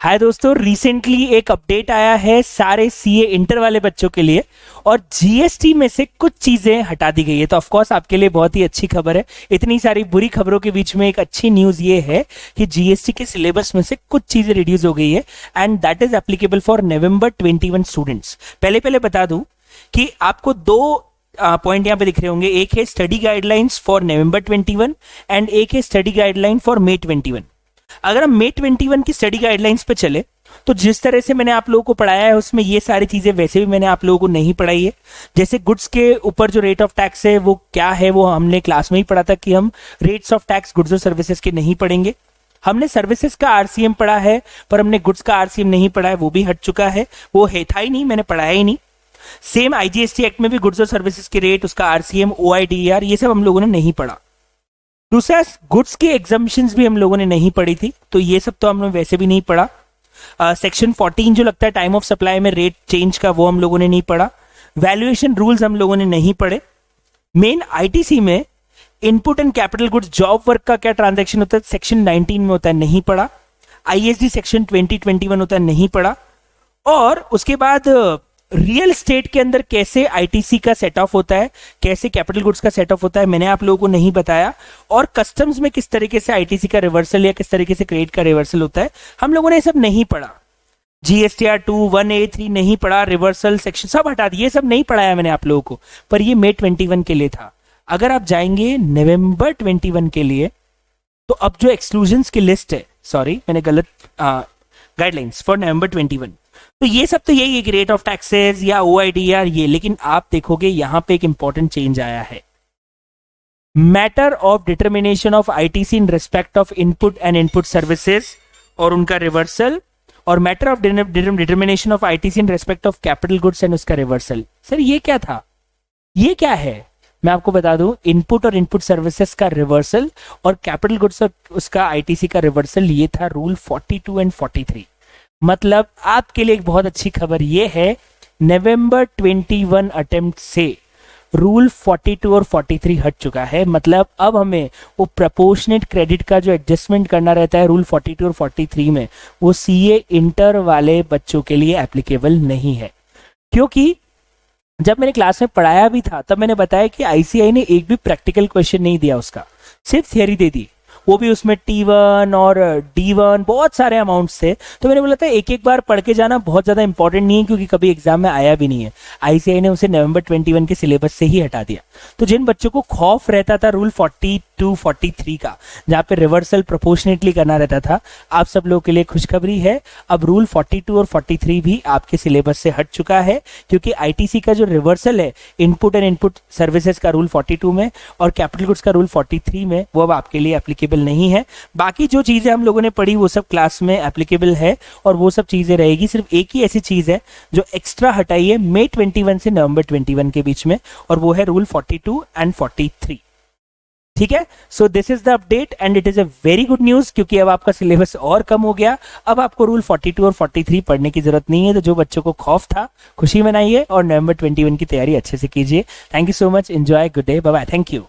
हाय दोस्तों, रिसेंटली एक अपडेट आया है सारे सीए इंटर वाले बच्चों के लिए और जीएसटी में से कुछ चीजें हटा दी गई है। तो ऑफ कोर्स आपके लिए बहुत ही अच्छी खबर है। इतनी सारी बुरी खबरों के बीच में एक अच्छी न्यूज ये है कि जीएसटी के सिलेबस में से कुछ चीजें रिड्यूस हो गई है and that is applicable for November 21 students. पहले बता दूं कि आपको दो पॉइंट यहाँ पे दिख रहे होंगे। एक है study guidelines for November 21 and एक है स्टडी गाइडलाइन फॉर May 21। अगर हम May 21 की स्टडी गाइडलाइंस पे चले तो जिस तरह से मैंने आप लोगों को पढ़ाया है उसमें ये सारी चीजें वैसे भी मैंने आप लोगों को नहीं पढ़ाई है। जैसे गुड्स के ऊपर जो रेट ऑफ टैक्स है वो क्या है वो हमने क्लास में ही पढ़ा था कि हम रेट्स ऑफ टैक्स गुड्स और सर्विसेज के नहीं पढ़ेंगे। हमने सर्विसेज का आरसीएम पढ़ा है पर हमने गुड्स का आरसीएम नहीं पढ़ा है, वो भी हट चुका है, वो है था ही नहीं, मैंने पढ़ाया ही नहीं। सेम आईजीएसटी एक्ट में भी गुड्स और सर्विसेज के रेट, उसका आरसीएम, ओआईडीआर, ये सब हम लोगों ने नहीं पढ़ा। दूसरा, गुड्स के एग्जाम्पशंस भी हम लोगों ने नहीं पढ़ी थी, तो ये सब तो हमने वैसे भी नहीं पढ़ा। सेक्शन 14 जो लगता है टाइम ऑफ सप्लाई में रेट चेंज का, वो हम लोगों ने नहीं पढ़ा। वैल्यूएशन रूल्स हम लोगों ने नहीं पढ़े। मेन आईटीसी में input and capital goods job work का क्या ट्रांजैक्शन होता है सेक्शन 19 में होता है, नहीं पढ़ा। आईएसडी सेक्शन 2021 होता है, नहीं पढ़ा। और उसके बाद रियल स्टेट के अंदर कैसे आईटीसी का सेट ऑफ होता है, कैसे कैपिटल गुड्स का सेट ऑफ होता है, मैंने आप लोगों को नहीं बताया। और कस्टम्स में किस तरीके से आईटीसी का रिवर्सल या किस तरीके से क्रेडिट का रिवर्सल होता है, हम लोगों ने सब नहीं पढ़ा। जीएसटीआर 2, 1A3 नहीं पढ़ा, रिवर्सल सेक्शन सब हटा दिए, सब नहीं पढ़ाया मैंने आप लोगों को, पर ये May 21 के लिए था। अगर आप जाएंगे नवंबर 21 के लिए तो अब जो एक्सक्लूजन्स की लिस्ट है, सॉरी मैंने गलत, गाइडलाइंस फॉर नवंबर 21, तो ये सब तो यही है कि रेट ऑफ टैक्सेस या ओआईडीआर ये, लेकिन आप देखोगे यहां पे एक इंपॉर्टेंट चेंज आया है। Matter of determination of ITC in respect of input and input services और उनका रिवर्सल, और matter of determination of ITC in respect of capital goods and उसका रिवर्सल। सर ये क्या था, ये क्या है? मैं आपको बता दूं, इनपुट और इनपुट सर्विसेज का रिवर्सल और कैपिटल गुड्स और उसका आईटीसी का रिवर्सल, ये था रूल 42 एंड 43। मतलब आपके लिए एक बहुत अच्छी खबर ये है, नवंबर 21 अटेम्प्ट से रूल 42 और 43 हट चुका है। मतलब अब हमें वो प्रपोर्शनेट क्रेडिट का जो एडजस्टमेंट करना रहता है रूल 42 और 43 में, वो सीए इंटर वाले बच्चों के लिए एप्लीकेबल नहीं है। क्योंकि जब मैंने क्लास में पढ़ाया भी था तब मैंने बताया कि आईसीआई ने एक भी प्रैक्टिकल क्वेश्चन नहीं दिया, उसका सिर्फ थियरी दे दी, वो भी उसमें T1 और D1 बहुत सारे अमाउंट्स थे। तो मैंने बोला था एक एक बार पढ़ के जाना बहुत ज्यादा इंपॉर्टेंट नहीं है, क्योंकि कभी एग्जाम में आया भी नहीं है। आईसीआई ने उसे नवंबर 21 के सिलेबस से ही हटा दिया। तो जिन बच्चों को खौफ रहता था रूल 42, 43 का, जहाँ पे रिवर्सल प्रोपोर्शनेटली करना रहता था, आप सब लोगों के लिए खुशखबरी है, अब रूल 42 और 43 भी आपके सिलेबस से हट चुका है। क्योंकि आईटीसी का जो रिवर्सल है इनपुट एंड इनपुट सर्विसेज का रूल 42 में और कैपिटल गुड्स का रूल 43 में, वो अब आपके लिए एप्लीकेबल नहीं है। बाकी जो चीजें हम लोगों ने पढ़ी वो सब क्लास में एप्लीकेबल है और वो सब चीजें रहेगी। सिर्फ एक ही ऐसी चीज है जो एक्स्ट्रा हटाई है May 21 से नवंबर 21 के बीच में, और वो है रूल 42 एंड 43। ठीक है, so this is the update and it is a very good news, क्योंकि अब आपका सिलेबस और कम हो गया। अब आपको रूल 42 और 43 पढ़ने की जरूरत नहीं है। तो जो बच्चों को खौफ था, खुशी मनाइए और नवंबर 21 की तैयारी अच्छे से कीजिए। Thank you so much, enjoy, good day, bye bye, thank you.